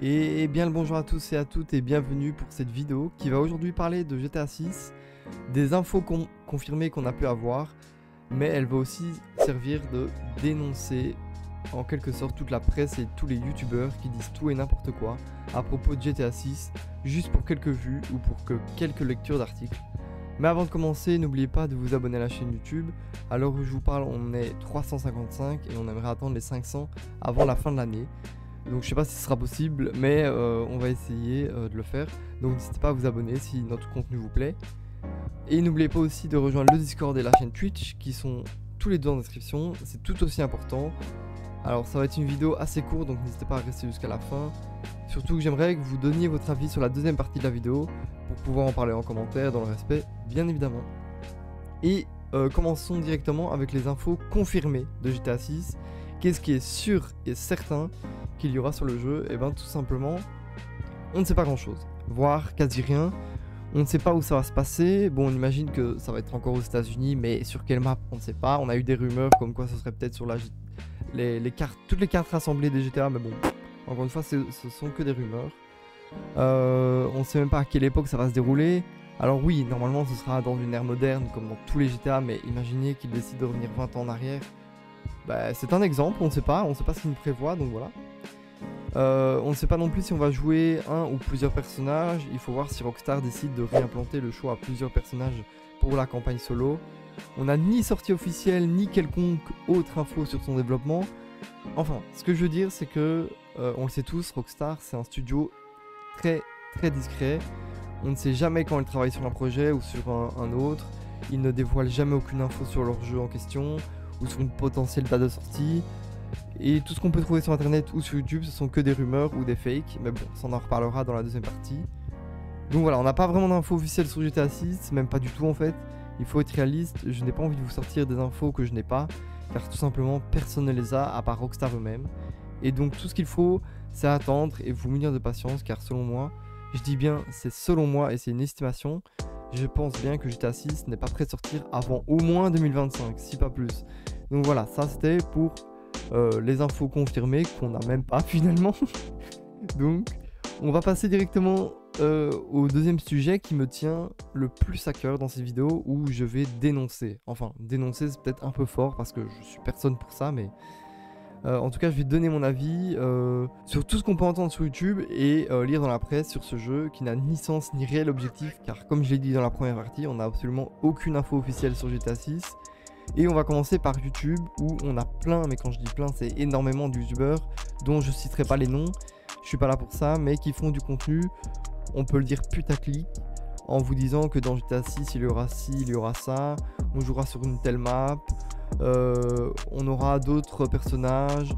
Et bien le bonjour à tous et à toutes et bienvenue pour cette vidéo qui va aujourd'hui parler de GTA 6, des infos confirmées qu'on a pu avoir, mais elle va aussi servir de dénoncer en quelque sorte toute la presse et tous les youtubeurs qui disent tout et n'importe quoi à propos de GTA 6 juste pour quelques vues ou pour quelques lectures d'articles. Mais avant de commencer, n'oubliez pas de vous abonner à la chaîne YouTube. À l'heure où je vous parle, on est 355 et on aimerait attendre les 500 avant la fin de l'année. Donc je sais pas si ce sera possible, mais on va essayer de le faire. Donc n'hésitez pas à vous abonner si notre contenu vous plaît. Et n'oubliez pas aussi de rejoindre le Discord et la chaîne Twitch qui sont tous les deux en description. C'est tout aussi important. Alors ça va être une vidéo assez courte, donc n'hésitez pas à rester jusqu'à la fin. Surtout que j'aimerais que vous donniez votre avis sur la deuxième partie de la vidéo pour pouvoir en parler en commentaire dans le respect, bien évidemment. Et commençons directement avec les infos confirmées de GTA 6. Qu'est-ce qui est sûr et certain qu'il y aura sur le jeu? Et bien tout simplement, on ne sait pas grand chose, voire quasi rien. On ne sait pas où ça va se passer. Bon, on imagine que ça va être encore aux États-Unis, mais sur quelle map, on ne sait pas. On a eu des rumeurs comme quoi ce serait peut-être sur toutes les cartes rassemblées des GTA, mais bon, encore une fois, ce sont que des rumeurs. On ne sait même pas à quelle époque ça va se dérouler. Alors oui, normalement ce sera dans une ère moderne comme dans tous les GTA, mais imaginez qu'ils décident de revenir 20 ans en arrière. Bah, c'est un exemple, on ne sait pas ce qu'ils nous prévoient, donc voilà. On ne sait pas non plus si on va jouer un ou plusieurs personnages. Il faut voir si Rockstar décide de réimplanter le choix à plusieurs personnages pour la campagne solo. On n'a ni sortie officielle ni quelconque autre info sur son développement. Enfin, ce que je veux dire, c'est que, on le sait tous, Rockstar c'est un studio très discret. On ne sait jamais quand ils travaillent sur un projet ou sur un autre. Ils ne dévoilent jamais aucune info sur leur jeu en question ou sur une potentielle date de sortie. Et tout ce qu'on peut trouver sur internet ou sur YouTube, ce sont que des rumeurs ou des fakes. Mais bon, ça on en reparlera dans la deuxième partie. Donc voilà, on n'a pas vraiment d'infos officielles sur GTA 6, même pas du tout en fait. Il faut être réaliste, je n'ai pas envie de vous sortir des infos que je n'ai pas, car tout simplement personne ne les a à part Rockstar eux-mêmes. Et donc tout ce qu'il faut, c'est attendre et vous munir de patience, car selon moi, je dis bien c'est selon moi et c'est une estimation, je pense bien que GTA 6 n'est pas prêt de sortir avant au moins 2025, si pas plus. Donc voilà, ça c'était pour les infos confirmées qu'on n'a même pas finalement. Donc on va passer directement au deuxième sujet qui me tient le plus à cœur dans ces vidéos, où je vais dénoncer. Enfin, dénoncer c'est peut-être un peu fort parce que je suis personne pour ça, mais en tout cas je vais donner mon avis sur tout ce qu'on peut entendre sur YouTube et lire dans la presse sur ce jeu qui n'a ni sens ni réel objectif, car comme je l'ai dit dans la première partie, on n'a absolument aucune info officielle sur GTA 6. Et on va commencer par YouTube, où on a plein, mais quand je dis plein c'est énormément de youtubeurs dont je citerai pas les noms, je suis pas là pour ça, mais qui font du contenu, on peut le dire putaclic, en vous disant que dans GTA 6 il y aura ci, il y aura ça, on jouera sur une telle map, on aura d'autres personnages,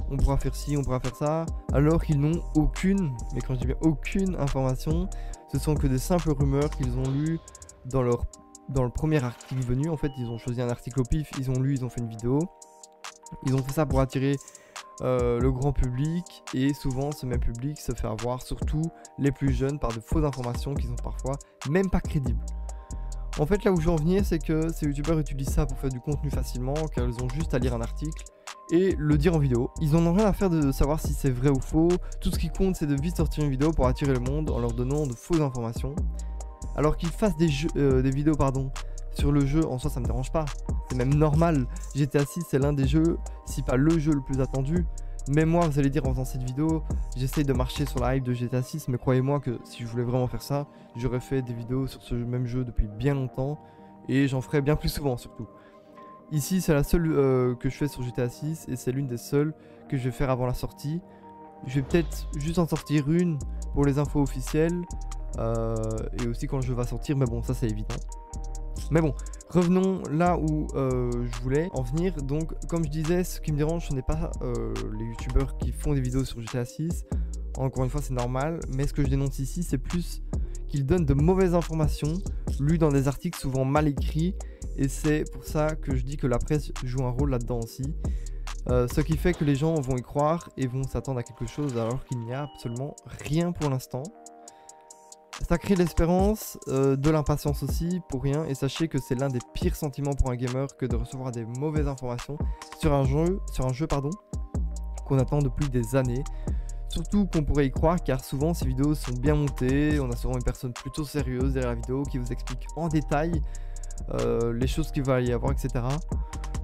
on pourra faire ci, on pourra faire ça, alors qu'ils n'ont aucune, mais quand je dis bien aucune information, ce sont que des simples rumeurs qu'ils ont lues dans le premier article venu. En fait ils ont choisi un article au pif, ils ont lu, ils ont fait une vidéo, ils ont fait ça pour attirer le grand public, et souvent ce même public se fait avoir, surtout les plus jeunes, par de fausses informations qui sont parfois même pas crédibles. En fait là où je veux en venir, c'est que ces youtubeurs utilisent ça pour faire du contenu facilement, car ils ont juste à lire un article et le dire en vidéo. Ils en ont rien à faire de savoir si c'est vrai ou faux, tout ce qui compte c'est de vite sortir une vidéo pour attirer le monde en leur donnant de fausses informations. Alors qu'ils fassent des vidéos sur le jeu, en soi ça me dérange pas, c'est même normal. GTA 6 c'est l'un des jeux, si pas le jeu le plus attendu. Même moi, vous allez dire en faisant cette vidéo, j'essaye de marcher sur la hype de GTA 6, mais croyez-moi que si je voulais vraiment faire ça, j'aurais fait des vidéos sur ce même jeu depuis bien longtemps, et j'en ferai bien plus souvent surtout. Ici c'est la seule que je fais sur GTA 6, et c'est l'une des seules que je vais faire avant la sortie. Je vais peut-être juste en sortir une pour les infos officielles, et aussi quand le jeu va sortir, mais bon ça c'est évident. Mais bon, revenons là où je voulais en venir. Donc comme je disais, ce qui me dérange ce n'est pas les youtubeurs qui font des vidéos sur GTA 6, encore une fois c'est normal, mais ce que je dénonce ici c'est plus qu'ils donnent de mauvaises informations lues dans des articles souvent mal écrits, et c'est pour ça que je dis que la presse joue un rôle là-dedans aussi. Ce qui fait que les gens vont y croire et vont s'attendre à quelque chose alors qu'il n'y a absolument rien pour l'instant. Ça crée de l'espérance, de l'impatience aussi, pour rien, et sachez que c'est l'un des pires sentiments pour un gamer que de recevoir des mauvaises informations sur un jeu qu'on attend depuis des années. Surtout qu'on pourrait y croire, car souvent ces vidéos sont bien montées, on a souvent une personne plutôt sérieuse derrière la vidéo qui vous explique en détail les choses qu'il va y avoir, etc.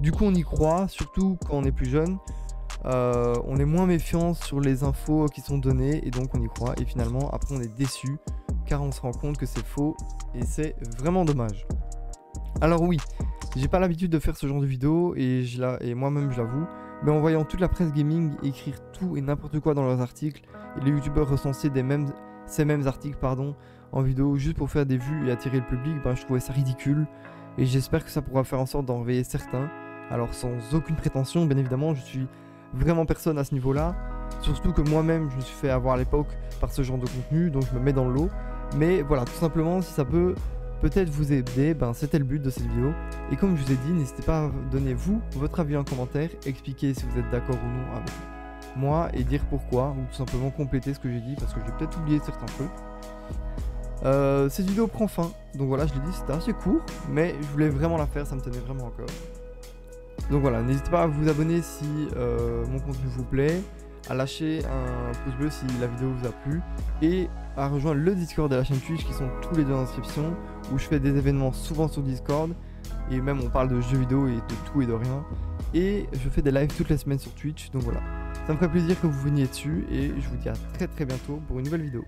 Du coup on y croit, surtout quand on est plus jeune. On est moins méfiant sur les infos qui sont données et donc on y croit, et finalement après on est déçu car on se rend compte que c'est faux et c'est vraiment dommage. Alors oui, j'ai pas l'habitude de faire ce genre de vidéo et moi-même je l'avoue, mais en voyant toute la presse gaming écrire tout et n'importe quoi dans leurs articles et les youtubeurs recenser ces mêmes articles en vidéo juste pour faire des vues et attirer le public, je trouvais ça ridicule et j'espère que ça pourra faire en sorte d'en réveiller certains. Alors sans aucune prétention, bien évidemment, je suis vraiment personne à ce niveau-là, surtout que moi-même je me suis fait avoir à l'époque par ce genre de contenu, donc je me mets dans le lot. Mais voilà, tout simplement, si ça peut peut-être vous aider, c'était le but de cette vidéo. Et comme je vous ai dit, n'hésitez pas à donner votre avis en commentaire, expliquer si vous êtes d'accord ou non avec moi et dire pourquoi, ou tout simplement compléter ce que j'ai dit parce que j'ai peut-être oublié certains trucs. Cette vidéo prend fin, donc voilà, je l'ai dit, c'était assez court, mais je voulais vraiment la faire, ça me tenait vraiment à cœur. Donc voilà, n'hésitez pas à vous abonner si mon contenu vous plaît, à lâcher un pouce bleu si la vidéo vous a plu, et à rejoindre le Discord de la chaîne Twitch qui sont tous les deux en description, où je fais des événements souvent sur Discord, et même on parle de jeux vidéo et de tout et de rien, et je fais des lives toutes les semaines sur Twitch, donc voilà. Ça me ferait plaisir que vous veniez dessus, et je vous dis à très bientôt pour une nouvelle vidéo.